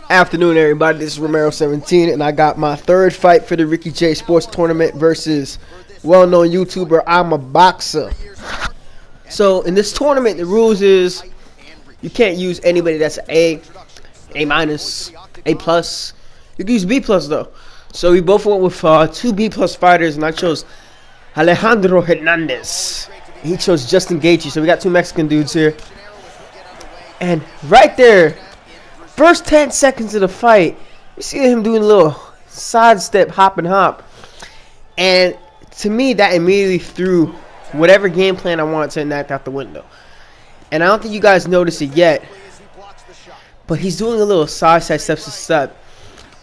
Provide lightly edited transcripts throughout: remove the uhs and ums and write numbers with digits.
Afternoon, everybody. This is Romero17, and I got my third fight for the Ricky J Sports Tournament versus well-known YouTuber IMUHBOXER. So in this tournament, the rules is you can't use anybody that's A minus, A plus. You can use B plus though. So we both went with two B plus fighters, and I chose Alejandro Hernandez. He chose Justin Gaethje. So we got two Mexican dudes here, and right there. First 10 seconds of the fight, you see him doing a little sidestep, hop and hop. And to me, that immediately threw whatever game plan I wanted to enact out the window. And I don't think you guys noticed it yet, but he's doing a little side step to step.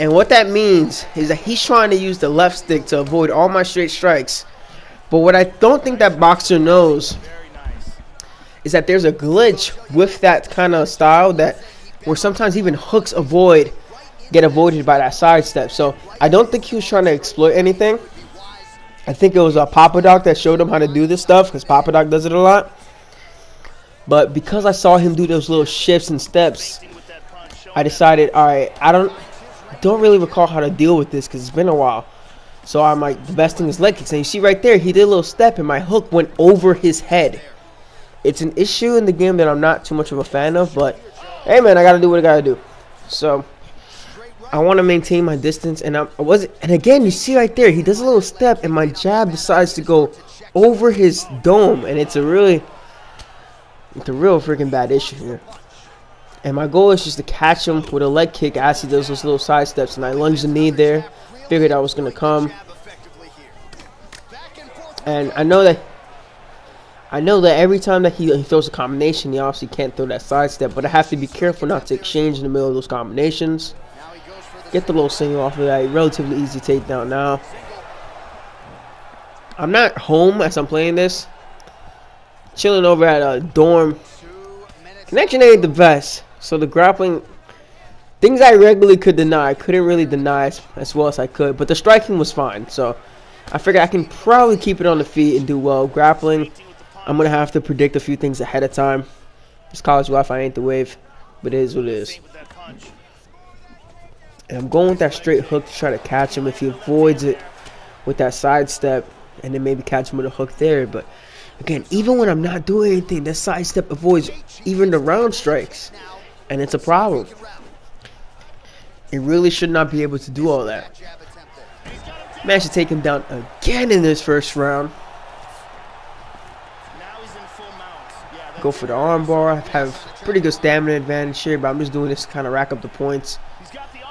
And what that means is that he's trying to use the left stick to avoid all my straight strikes. But what I don't think that boxer knows is that there's a glitch with that kind of style where sometimes even hooks get avoided by that sidestep. So I don't think he was trying to exploit anything. I think it was Papa Doc that showed him how to do this stuff, because Papa Doc does it a lot. But because I saw him do those little shifts and steps, I decided, all right, I don't really recall how to deal with this because it's been a while. So I'm like, the best thing is leg kicks. And you see right there, he did a little step and my hook went over his head. It's an issue in the game that I'm not too much of a fan of, but hey man, I gotta do what I gotta do. So I want to maintain my distance, and and again, you see right there, he does a little step, and my jab decides to go over his dome, and it's a real freaking bad issue here. And my goal is just to catch him with a leg kick as he does those little side steps, and I lunged the knee there, figured I was gonna come, and I know that every time that he throws a combination, he obviously can't throw that sidestep, but I have to be careful not to exchange in the middle of those combinations. Get the little single off of that. Relatively easy takedown now. I'm not home as I'm playing this. Chilling over at a dorm. Connection ain't the best, so the grappling, things I regularly could deny, I couldn't really deny as well as I could, but the striking was fine, so I figured I can probably keep it on the feet and do well. Grappling, I'm going to have to predict a few things ahead of time. This college Wi-Fi ain't the wave, but it is what it is. And I'm going with that straight hook to try to catch him. If he avoids it with that side step, and then maybe catch him with a hook there. But again, even when I'm not doing anything, that side step avoids even the round strikes. And it's a problem. It really should not be able to do all that. Managed to take him down again in this first round. Go for the armbar. I have pretty good stamina advantage here, but I'm just doing this to kind of rack up the points.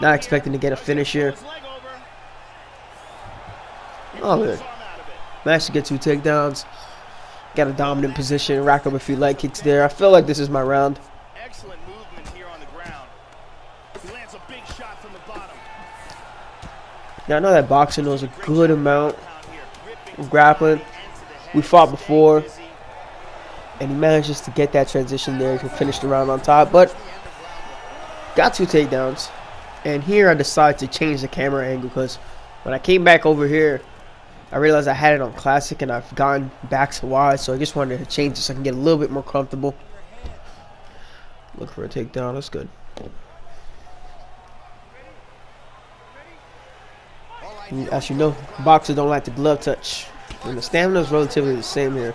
Not expecting to get a finish here. Oh, good. Managed to get two takedowns. Got a dominant position. Rack up a few leg kicks there. I feel like this is my round. Excellent movement here on the ground. He lands a big shot from the bottom. Now I know that boxer knows a good amount of grappling. We fought before, and he manages to get that transition there to finish the round on top, but got two takedowns. And here I decided to change the camera angle, because when I came back over here, I realized I had it on classic and I've gone back to wide, so I just wanted to change it so I can get a little bit more comfortable. Look for a takedown. That's good. And as you know, boxers don't like the glove touch, and the stamina is relatively the same here.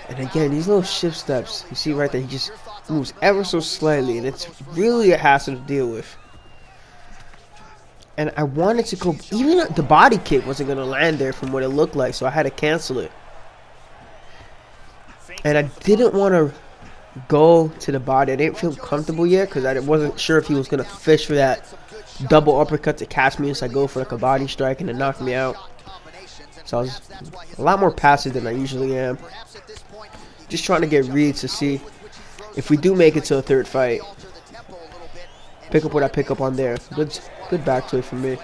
And again, these little shift steps, you see right there, he just moves ever so slightly, and it's really a hassle to deal with. And I wanted to go, even the body kick wasn't going to land there from what it looked like, so I had to cancel it. And I didn't want to go to the body. I didn't feel comfortable yet, because I wasn't sure if he was going to fish for that double uppercut to catch me as I go for like a body strike and then knock me out. So I was a lot more passive than I usually am. Just trying to get reads to see if we do make it to a third fight. Pick up what I pick up on there. Good back to it from me.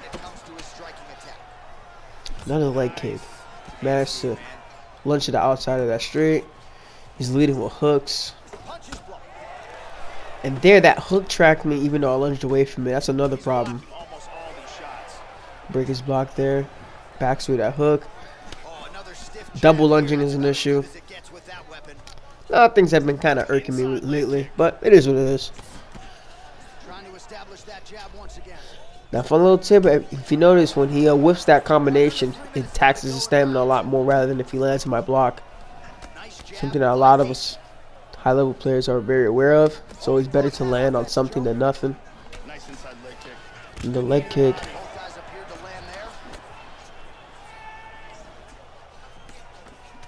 Another leg kick. Managed to lunge to the outside of that straight. He's leading with hooks. And there, that hook tracked me even though I lunged away from it. That's another problem. Break his block there. Backs with that hook. Double lunging is an issue. Things have been kind of irking me lately, but it is what it is. Trying to establish that jab once again. Now, fun little tip, if you notice, when he whips that combination, it taxes his stamina a lot more rather than if he lands in my block. Something that a lot of us high-level players are very aware of. It's always better to land on something than nothing. Nice inside leg kick. And the leg kick. Both guys appeared to land there.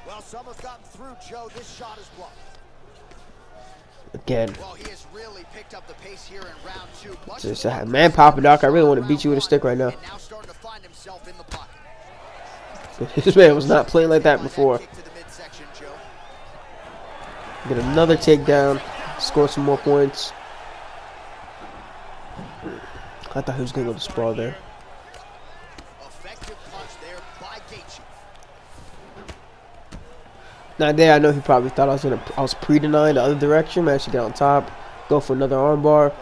Well, some have gotten through, Joe. This shot is blocked. Again. Well, he has really picked up the pace here in round 2. Just a man, Papa Doc, I really want to beat you with a stick right now. And now starting to find himself in the pocket. This man was not playing like that before. Get another takedown, score some more points. I thought he was going to go to sprawl there. Effective punch there by Gaethje. Now there, I know he probably thought I was pre-denying the other direction. Managed to get on top, go for another armbar.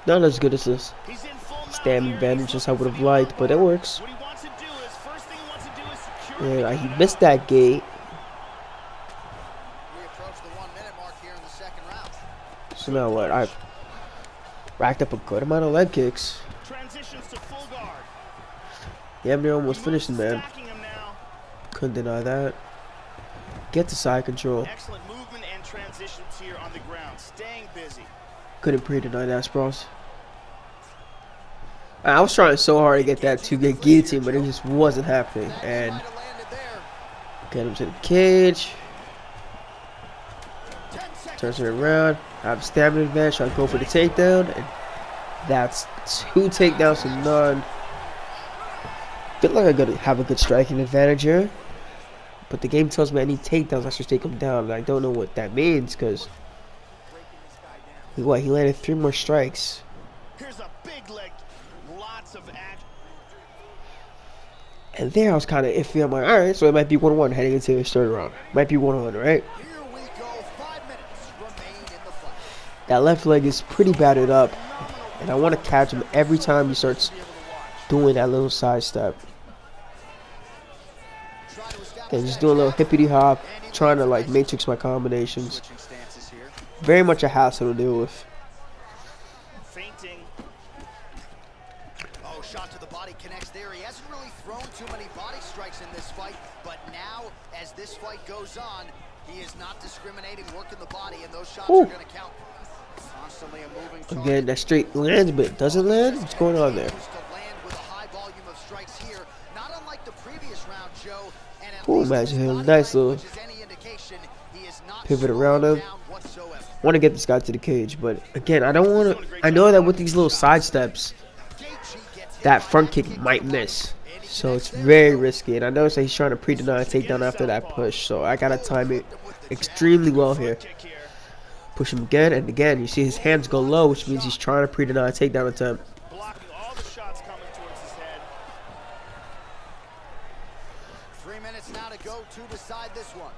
Not as good as this stamina advantage as I would have liked, but it works. Yeah, he missed that gate. So now what? I've racked up a good amount of leg kicks. Yeah, they're almost finishing, man. Couldn't deny that. Get the side control. Excellent movement and transitions here on the ground. Staying busy. Couldn't pre-deny that, sprawls. I was trying so hard to get that 2-gate guillotine, but it just wasn't happening. And get him to the cage. Turns it around. I have stamina advantage. I go for the takedown, and that's 2 takedowns to none. Feel like I gotta have a good striking advantage here, but the game tells me I need takedowns. I should take him down, and I don't know what that means because he landed 3 more strikes. Here's a big leg. Lots of action. And there I was kind of iffy. I'm like, all right, so it might be 1-1 heading into the third round. Might be 1-1, right? Here we go. 5 minutes remain in the fight. That left leg is pretty battered up, and I want to catch him every time he starts doing that little side step. Okay, just doing a little hippity hop, trying to like matrix my combinations. Very much a hassle to deal with. Fainting. Oh, shot to the body connects there. He hasn't really thrown too many body strikes in this fight, but now as this fight goes on, he is not discriminating, working the body, and those shots are going to count. Constantly a moving again, that straight lands, but it doesn't land. What's going on there? Oh, imagine him. Nice little pivot around him. Want to get this guy to the cage, but again, I don't want to. I know that with these little side steps, that front kick might miss, so it's very risky. And I notice that he's trying to pre-deny a takedown after that push, so I gotta time it extremely well here. Push him again and again. You see his hands go low, which means he's trying to pre-deny a takedown attempt. Blocking all the shots coming towards his head. 3 minutes now to go to decide this one.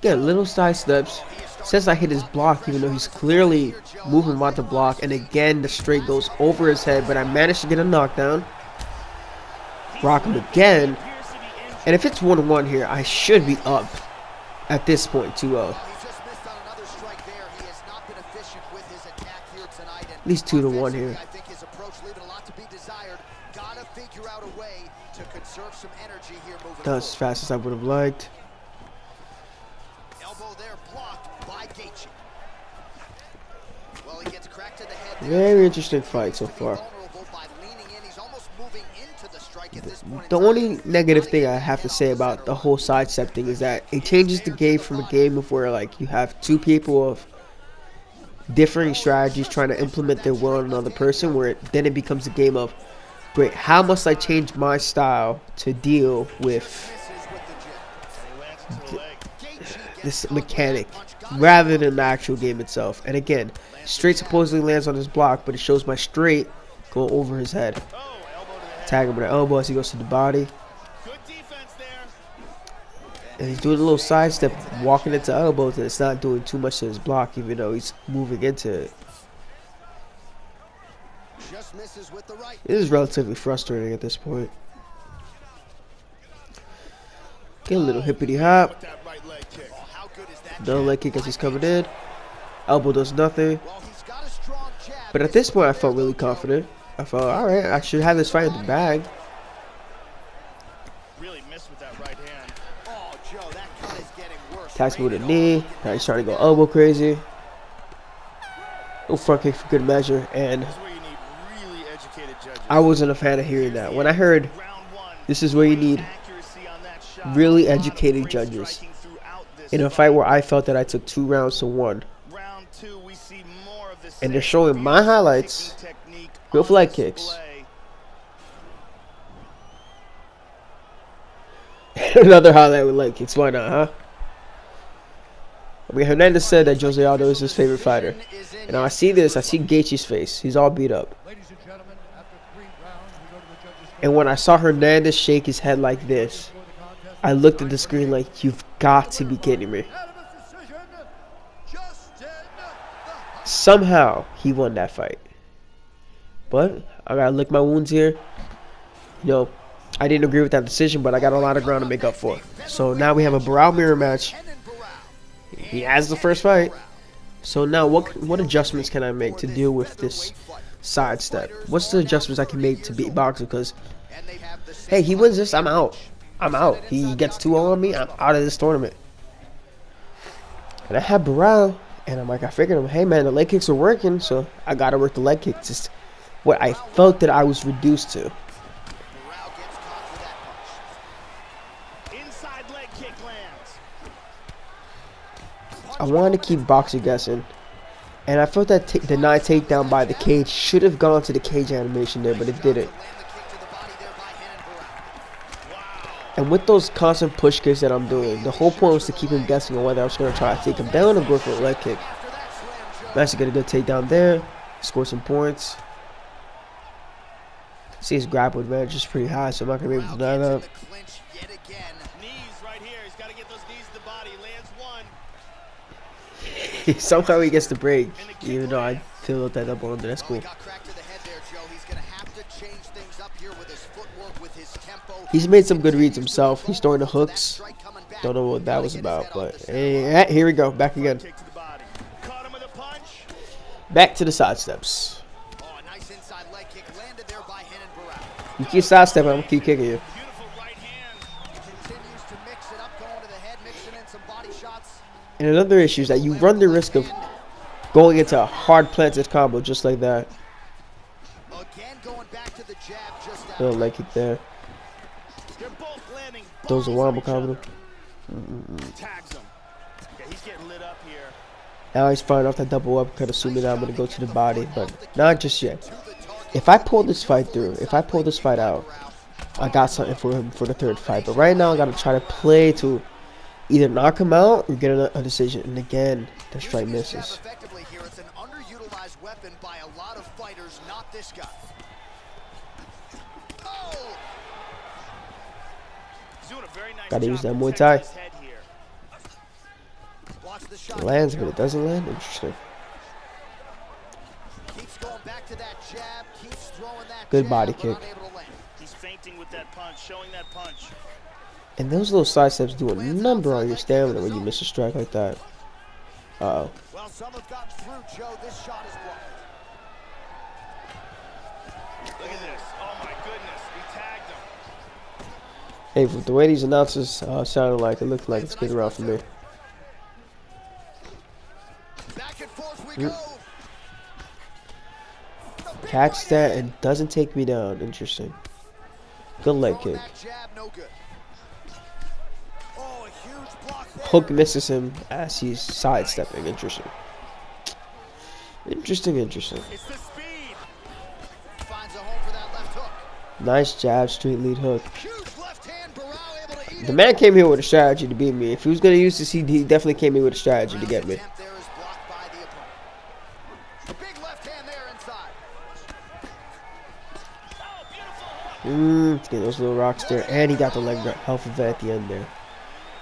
Again, little side steps. Since I hit his block, even though he's clearly moving about the block, and again the straight goes over his head, but I managed to get a knockdown. Rock him again, and if it's 1-1 here, I should be up at this point 2-0. At least 2-1 here. I think his approach leaving a lot to be desired. Gotta figure out a way to conserve some energy here moving Not as fast as I would have liked. Elbow there blocked by Gaethje. Well, he gets cracked to the head. Very interesting fight so far. The only negative thing I have to say about the whole sidestep thing is that it changes the game from a game of where like you have 2 people of differing strategies trying to implement their will on another person, where then it becomes a game of, great, how must I change my style to deal with this mechanic rather than the actual game itself. And again, straight supposedly lands on his block, but it shows my straight go over his head. Tag him with an elbow as he goes to the body. And he's doing a little sidestep, walking into elbows, and it's not doing too much to his block, even though he's moving into it. It is relatively frustrating at this point. Get a little hippity hop. With that right leg kick. Oh, how good is that Another jab? leg kick as he's coming in. Elbow does nothing. Well, he's got a strong jab. But at this point, I felt really confident. I felt, alright, I should have this fight in the bag. Really missed with that right hand. Oh, Joe, that cut is getting worse. Attacks me with a knee. Now he's trying to go elbow crazy. No front kick for good measure. And This is where you need really educated judges. I wasn't a fan of hearing that. When I heard this is where you need really educated judges in a fight where I felt that I took 2 rounds to 1. Round 2, we see more of this. And they're showing my highlights with leg kicks. Another highlight with leg kicks. Why not, huh? I mean, Hernandez said that Jose Aldo is his favorite fighter. And now I see this. I see Gaethje's face. He's all beat up. And when I saw Hernandez shake his head like this, I looked at the screen like, you've got to be kidding me. Somehow, he won that fight. But I gotta lick my wounds here. You know, I didn't agree with that decision, but I got a lot of ground to make up for. So now we have a Barao mirror match. He has the first fight. So now what adjustments can I make to deal with this sidestep? What's the adjustments I can make to beat Boxer? Because, hey, he wins this, I'm out. I'm out. He gets 2-0 on me, I'm out of this tournament. And I had Barao, and I'm like, I figured, hey man, the leg kicks are working, so I gotta work the leg kicks. Just what I felt that I was reduced to. I wanted to keep Boxer guessing, and I felt that denied takedown by the cage should have gone to the cage animation there, but it didn't. And with those constant push kicks that I'm doing, the whole point was to keep him guessing on whether I was going to try to take him down or go for a leg kick. Managed to get a good takedown there, score some points. See his grapple advantage is pretty high, so I'm not going to be able to deny that. Somehow he gets the break, even though I feel that double under. That's cool. He's made some good reads himself. He's throwing the hooks. Don't know what that was about, but hey, here we go. Back again. Back to the side steps. You keep sidestepping, I'm gonna keep kicking you. And another issue is that you run the risk of going into a hard planted combo just like that. Little leg kick there. Throws a wombo combo. Now he's firing off that double uppercut, assuming that I'm going to go to the body, but not just yet. If I pull this fight through, if I pull this fight out, I got something for him for the third fight. But right now I got to try to play to either knock him out or get a decision. And again, the strike misses. It's an underutilized weapon by a lot of fighters, not this guy. Oh! Gotta use that Muay Thai. It lands, but it doesn't land. Interesting. Good body kick. He's fainting with that punch, showing that punch. And those little side steps do a number on your stamina when you miss a strike like that. Uh-oh. Well, some have gotten through, Joe. This shot is blocked. Look at this. Oh my goodness. He tagged him. Hey, with the way these announcers sounded like, it looked like it's good around for me. Back and forth we go. Catch that and doesn't take me down. Interesting. Good leg kick. Hook misses him as he's sidestepping. Interesting. Interesting. Nice jab, straight lead hook. The man came here with a strategy to beat me. If he was going to use this, he definitely came here with a strategy to get me. Get those little rocks there, and he got the leg health of it at the end there.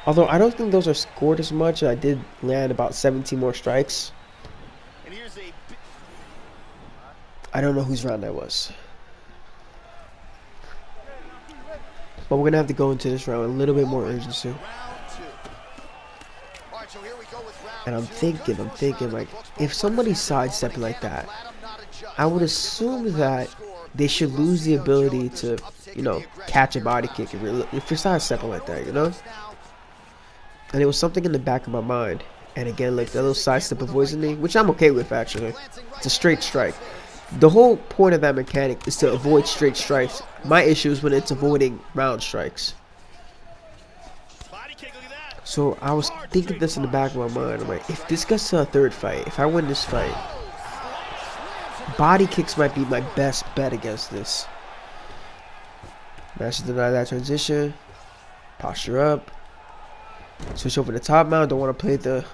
Although I don't think those are scored as much. I did land about 17 more strikes. I don't know whose round that was. But we're gonna have to go into this round with a little bit more urgency. And I'm thinking like, if somebody's sidestepping like that, I would assume that they should lose the ability to, you know, catch a body kick if you're sidestepping like that, you know? And it was something in the back of my mind. And again, like, that little sidestep avoids me, which I'm okay with, actually. It's a straight strike. The whole point of that mechanic is to avoid straight strikes. My issue is when it's avoiding round strikes. So I was thinking this in the back of my mind. I'm like, if this gets to a third fight, if I win this fight, body kicks might be my best bet against this. Master deny that transition. Posture up. Switch over to top mount. Don't want to play the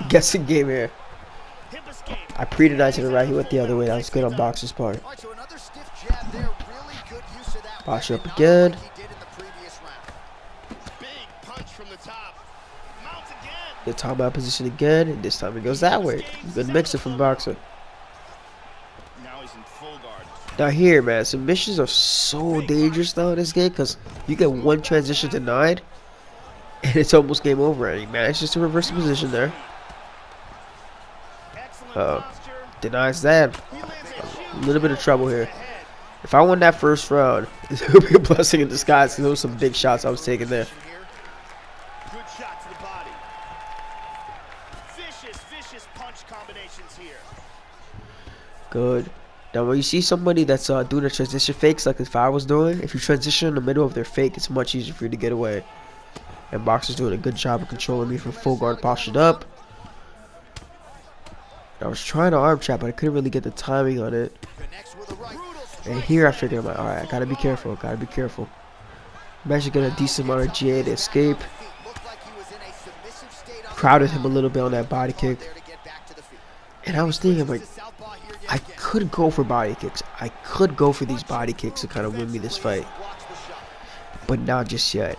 guessing game here. I pre-denied to the right. He went the other way. That was good on Boxer's part. Posture up again. The top mount position again. And this time it goes that way. Good mixer from Boxer. Now here, man, submissions are so dangerous now in this game because you get one transition denied and it's almost game over. And he manages to reverse the position there. Denies that. A little bit of trouble here. If I won that first round, it would be a blessing in disguise. There was some big shots I was taking there. Good shot to the body. Vicious punch combinations here. Good. Now when you see somebody that's doing a transition fakes like if I was doing, if you transition in the middle of their fake, it's much easier for you to get away. And Boxer's doing a good job of controlling me from full guard postured up. I was trying to arm trap, but I couldn't really get the timing on it. And here I figured, I'm like, alright, I gotta be careful, I'm actually getting a decent amount of GA to escape. Crowded him a little bit on that body kick. And I was thinking, like, I could go for body kicks. I could go for these body kicks to kind of win me this fight. But not just yet.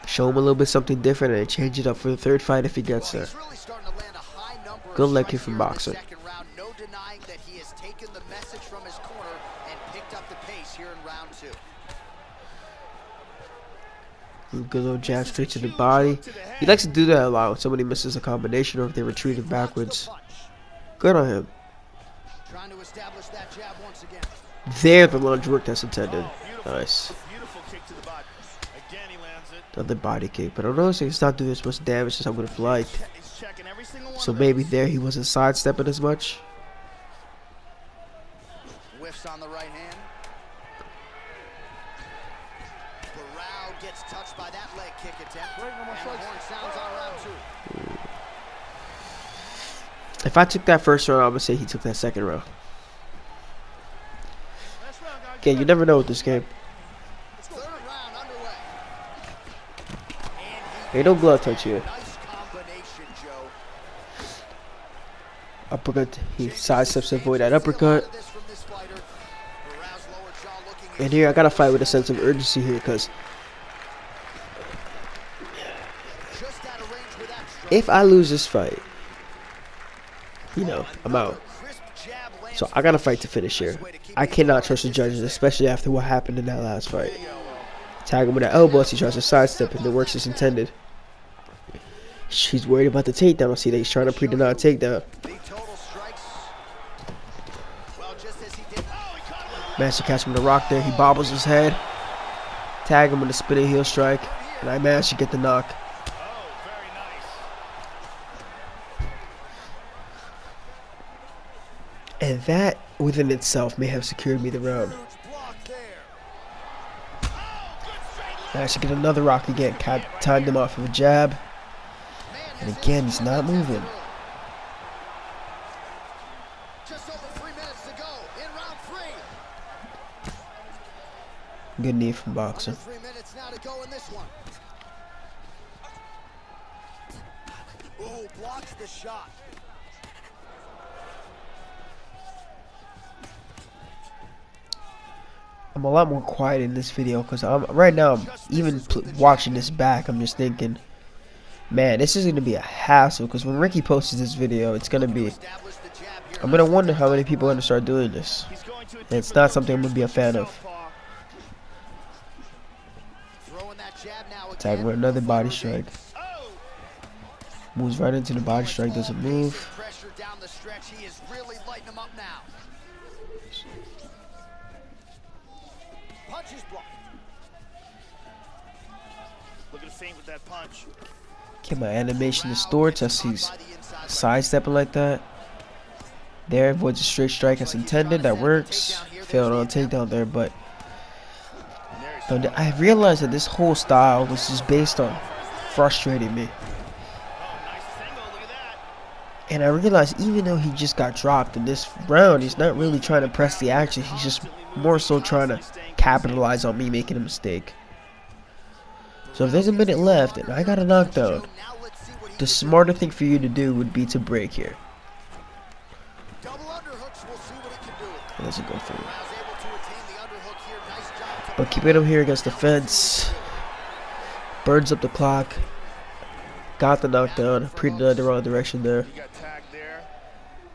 Show him a little bit something different and change it up for the third fight if he gets there. Good leg kick from Boxer. Good little jab straight to the body. He likes to do that a lot when somebody misses a combination or if they retreated backwards. Good on him. There, the lunge worked as intended. Nice. Another body kick, but I'm noticing it's not doing as much damage as I would have liked. So maybe there he wasn't sidestepping as much. Whiffs on the right hand. Gets touched by that leg kick attempt. And the horn sounds on round 2. If I took that first round, I'm gonna say he took that second round. Okay, you never know with this game. Hey, no glove touch here. Uppercut. He sidesteps to avoid that uppercut. And here I gotta fight with a sense of urgency here because if I lose this fight, you know, I'm out. So I gotta fight to finish here. I cannot trust the judges, especially after what happened in that last fight. Tag him with an elbow as he tries to sidestep and it works as intended. She's worried about the takedown. I see that he's trying to pre-deny a takedown. Managed to catch him with a rock there. He bobbles his head. Tag him with a spinning heel strike. And I managed to get the knock. And that within itself may have secured me the round. Managed to get another rock again. Timed him off of a jab. And again, he's not moving. Just over 3 minutes to go in round 3. Good knee from Boxer. 3 minutes now to go in this one. Oh, blocks the shot. I'm a lot more quiet in this video because right now, I'm even watching this back, I'm just thinking, man, this is going to be a hassle because when Ricky posts this video, it's going to be I'm gonna wonder how many people are gonna start doing this. And it's not something I'm gonna be a fan of. Tagging with another body strike. Moves right into the body strike, doesn't move. Get my animation distorts as he's sidestepping like that. There, avoids a straight strike as intended. That works. Failed on a takedown there, but I realized that this whole style was just based on frustrating me. And I realized even though he just got dropped in this round, he's not really trying to press the action. He's just more so trying to capitalize on me making a mistake. So if there's a minute left and I got a knockdown, the smarter thing for you to do would be to break here. Doesn't go through. But keeping him here against the fence. Burns up the clock. Got the knockdown. Pretty in the wrong direction there.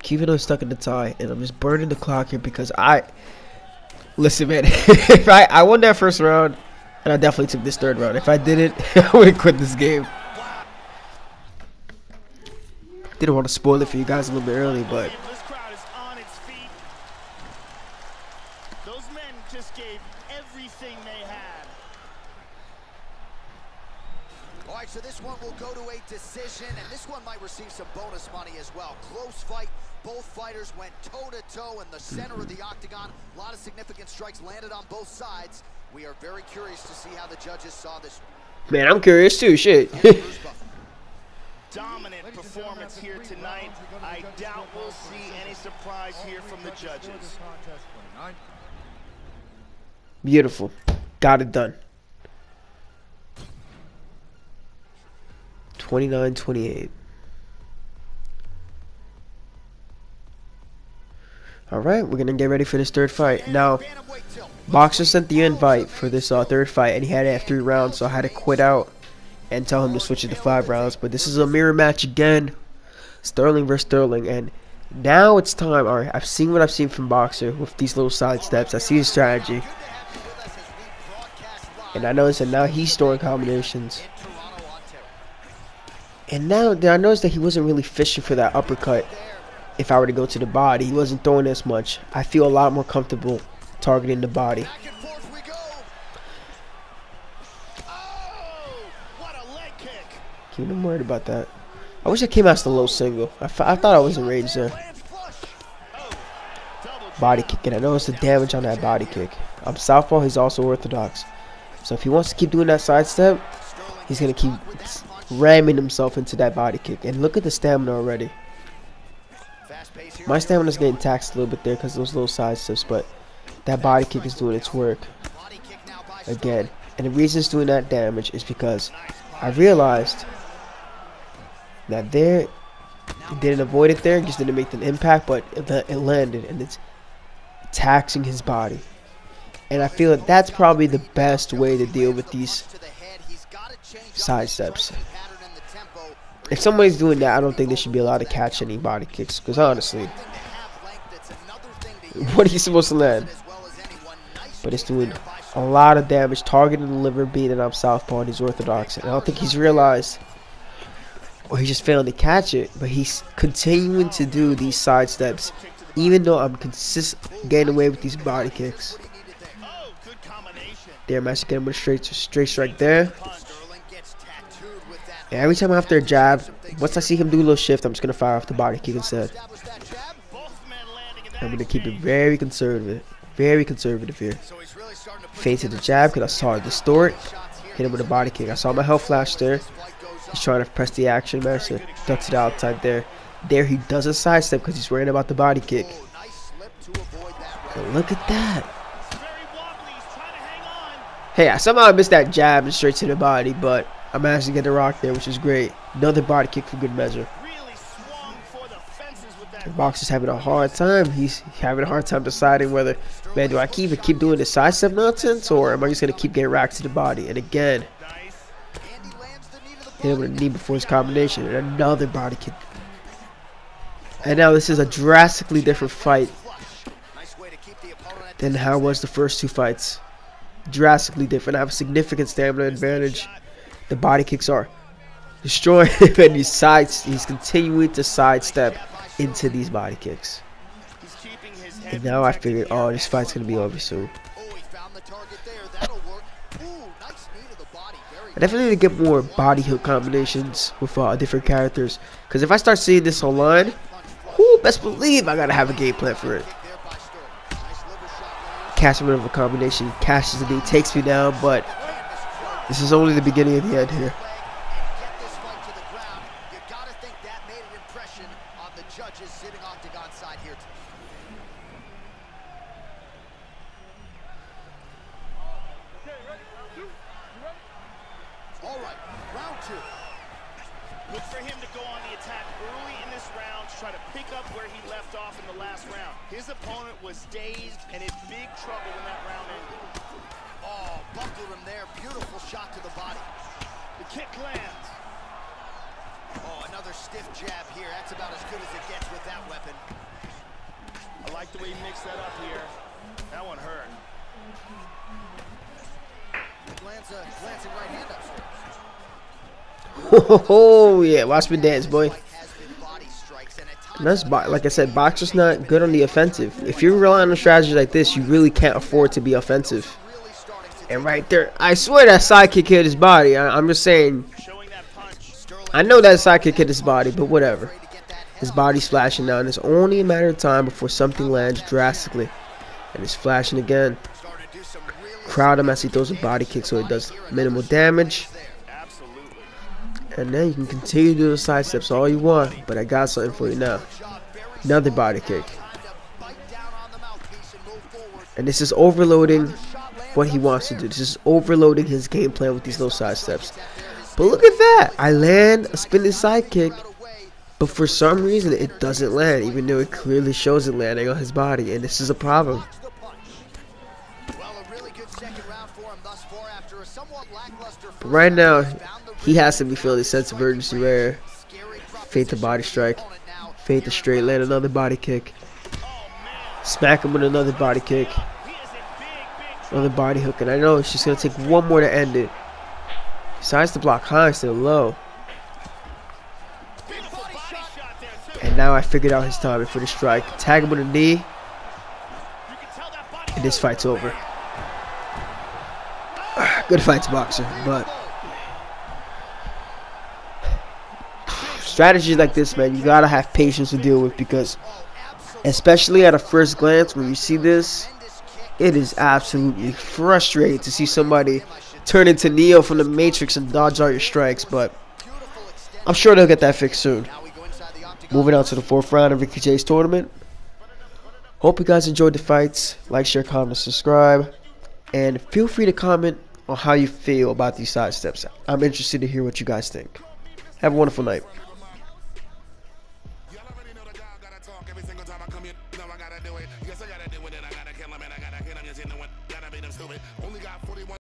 Keeping him stuck in the tie. And I'm just burning the clock here because listen, man. If I won that first round, and I definitely took this third round. If I didn't, I would have quit this game. Didn't want to spoil it for you guys a little bit early, but those men just gave everything they had. All right, so this one will go to a decision, and this one might receive some bonus money as well. Close fight. Both fighters went toe-to-toe in the center of the octagon. A lot of significant strikes landed on both sides. We are very curious to see how the judges saw this. Man, I'm curious too. Shit. Dominant performance here tonight. I doubt we'll see any surprise here from the judges. Beautiful. Got it done. 29-28. Alright, we're going to get ready for this third fight. Now, Boxer sent the invite for this third fight, and he had to have 3 rounds, so I had to quit out and tell him to switch it to 5 rounds. But this is a mirror match again. Sterling versus Sterling. And now it's time. Alright, I've seen what I've seen from Boxer with these little side steps. I see his strategy. And I noticed that now he's throwing combinations. And now I noticed that he wasn't really fishing for that uppercut. If I were to go to the body, he wasn't throwing as much. I feel a lot more comfortable targeting the body. Keep him worried about that. I wish I came out as the low single. I thought I was in range there. Body kick, and I noticed the damage on that body kick. I'm southpaw, he's also orthodox. So if he wants to keep doing that sidestep, he's going to keep ramming himself into that body kick. And look at the stamina already. My stamina's getting taxed a little bit there because of those little sidesteps, but that body kick is doing its work. Again. And the reason it's doing that damage is because I realized that there, it didn't avoid it there, just didn't make an impact, but it landed, and it's taxing his body. And I feel that that's probably the best way to deal with these side steps. If somebody's doing that, I don't think they should be allowed to catch any body kicks, because honestly, what are you supposed to land? But it's doing a lot of damage, targeting the liver, being that I'm southpaw and he's orthodox. And I don't think he's realized, or he's just failing to catch it, but he's continuing to do these side steps, even though I'm getting away with these body kicks. There, I'm actually getting with a straight strike there. And every time after a jab, once I see him do a little shift, I'm just going to fire off the body kick instead. I'm going to keep it very conservative here. Feinted the jab because I saw it distort. Hit him with a body kick. I saw my health flash there. He's trying to press the action master. Ducks it outside there. There he does a sidestep because he's worrying about the body kick. But look at that. Hey, somehow I missed that jab and straight to the body, but I managed to get the rock there, which is great. Another body kick for good measure. The Boxer's having a hard time. He's having a hard time deciding whether, man, do I keep doing the sidestep nonsense, or am I just going to keep getting racked to the body? And again, hit him with a knee before his combination, and another body kick. And now this is a drastically different fight than how it was the first two fights. Drastically different. I have a significant stamina advantage. The body kicks are destroying him, and he's continuing to sidestep into these body kicks. And now I figured, oh, this fight's gonna be over soon. I definitely need to get more body hook combinations with different characters, because if I start seeing this online, best believe I gotta have a game plan for it. Catching rid of a combination, cashes the knee, takes me down, but this is only the beginning of the end here. All right, round two. Look for him to go on the attack early in this round to try to pick up where he left off in the last round. His opponent was dazed and in big trouble when that round ended. Oh, buckled him there. Beautiful shot to the body. The kick lands. Oh, another stiff jab here. That's about as good as it gets with that weapon. I like the way he mixed that up here. That one hurt. Glancing right hand upstairs. Oh yeah, watch me dance, boy. And that's like I said, boxer's not good on the offensive. If you're relying on strategy like this, you really can't afford to be offensive. And right there, I swear that sidekick hit his body. I'm just saying. I know that sidekick hit his body, but whatever. His body's flashing now, and it's only a matter of time before something lands drastically. And it's flashing again. Crowd him as he throws a body kick so it does minimal damage. And then you can continue to do the side steps all you want, but I got something for you now. Another body kick. And this is overloading what he wants to do. This is overloading his game plan with these little side steps. But look at that. I land a spinning side kick, but for some reason it doesn't land, even though it clearly shows it landing on his body. And this is a problem. But right now, he has to be feeling a sense of urgency where fade the body strike, fade the straight, land another body kick, smack him with another body kick, another body hook, and I know it's just going to take one more to end it. Decides to block high instead of low. And now I figured out his timing for the strike. Tag him with a knee, and this fight's over. Good fights, boxer, but strategies like this, man, you gotta have patience to deal with, because especially at a first glance when you see this, it is absolutely frustrating to see somebody turn into Neo from the Matrix and dodge all your strikes, but I'm sure they'll get that fixed soon. Moving on to the fourth round of Ricky J's tournament. Hope you guys enjoyed the fights. Like, share, comment, subscribe, and feel free to comment on how you feel about these side steps. I'm interested to hear what you guys think. Have a wonderful night.